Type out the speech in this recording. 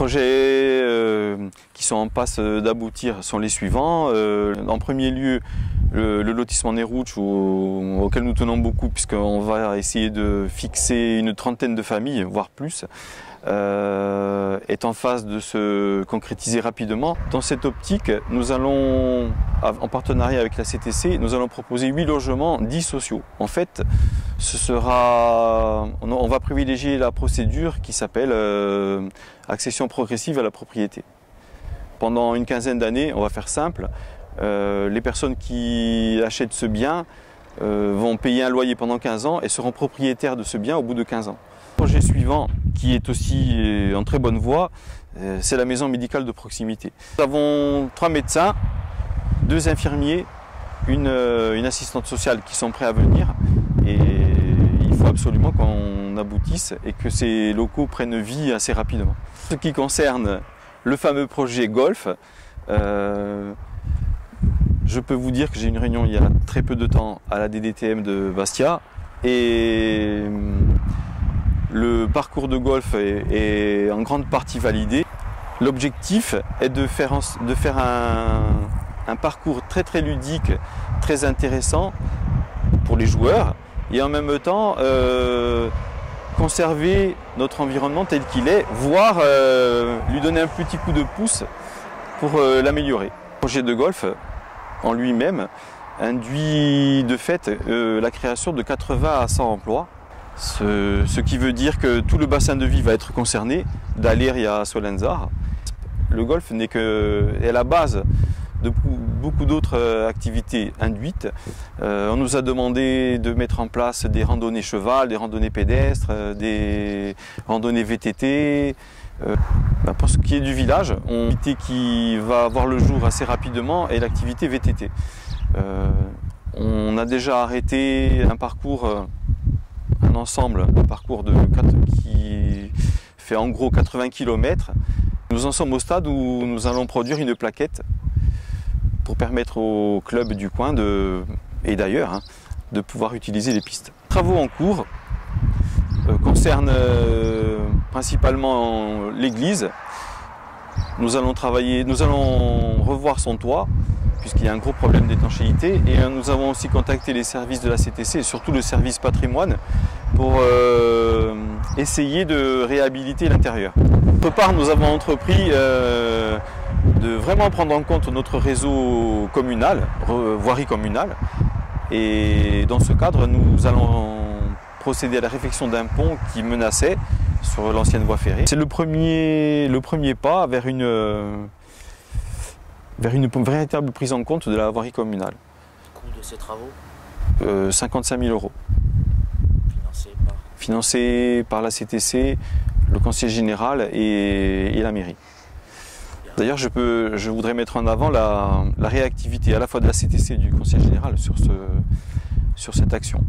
projets qui sont en passe d'aboutir sont les suivants. En premier lieu, le lotissement Nérouch auquel nous tenons beaucoup, puisqu'on va essayer de fixer une trentaine de familles, voire plus, est en phase de se concrétiser rapidement. Dans cette optique, nous allons, en partenariat avec la CTC, nous allons proposer 8 logements dits sociaux. En fait, on va privilégier la procédure qui s'appelle accession progressive à la propriété. Pendant une quinzaine d'années, on va faire simple, les personnes qui achètent ce bien vont payer un loyer pendant 15 ans et seront propriétaires de ce bien au bout de 15 ans. Le projet suivant, qui est aussi en très bonne voie, c'est la maison médicale de proximité. Nous avons 3 médecins, 2 infirmiers, une assistante sociale qui sont prêts à venir, et il faut absolument qu'on aboutisse et que ces locaux prennent vie assez rapidement. Ce qui concerne le fameux projet Golf, je peux vous dire que j'ai eu une réunion il y a très peu de temps à la DDTM de Bastia, et le parcours de golf est en grande partie validé. L'objectif est de faire un parcours très ludique, très intéressant pour les joueurs, et en même temps conserver notre environnement tel qu'il est, voire lui donner un petit coup de pouce pour l'améliorer. Le projet de golf en lui-même induit de fait la création de 80 à 100 emplois. Ce qui veut dire que tout le bassin de vie va être concerné, d'Aléria à Solenzar. Le golf n'est qu'à la base de beaucoup d'autres activités induites. On nous a demandé de mettre en place des randonnées cheval, des randonnées pédestres, des randonnées VTT. Pour ce qui est du village, l'activité qui va voir le jour assez rapidement est l'activité VTT. On a déjà arrêté un parcours, un parcours qui fait en gros 80 km. Nous en sommes au stade où nous allons produire une plaquette pour permettre aux clubs du coin et d'ailleurs de pouvoir utiliser les pistes. Les travaux en cours concernent principalement l'église. Nous allons revoir son toit, puisqu'il y a un gros problème d'étanchéité, et nous avons aussi contacté les services de la CTC et surtout le service patrimoine pour essayer de réhabiliter l'intérieur. D'autre part, nous avons entrepris de vraiment prendre en compte notre réseau communal, voirie communale, et dans ce cadre, nous allons procéder à la réfection d'un pont qui menaçait sur l'ancienne voie ferrée. C'est le premier pas vers une véritable prise en compte de la voirie communale. Le coût de ces travaux 55 000 €. Financé Financé par la CTC, le conseiller général et la mairie. D'ailleurs, je voudrais mettre en avant la réactivité à la fois de la CTC et du conseiller général sur cette action.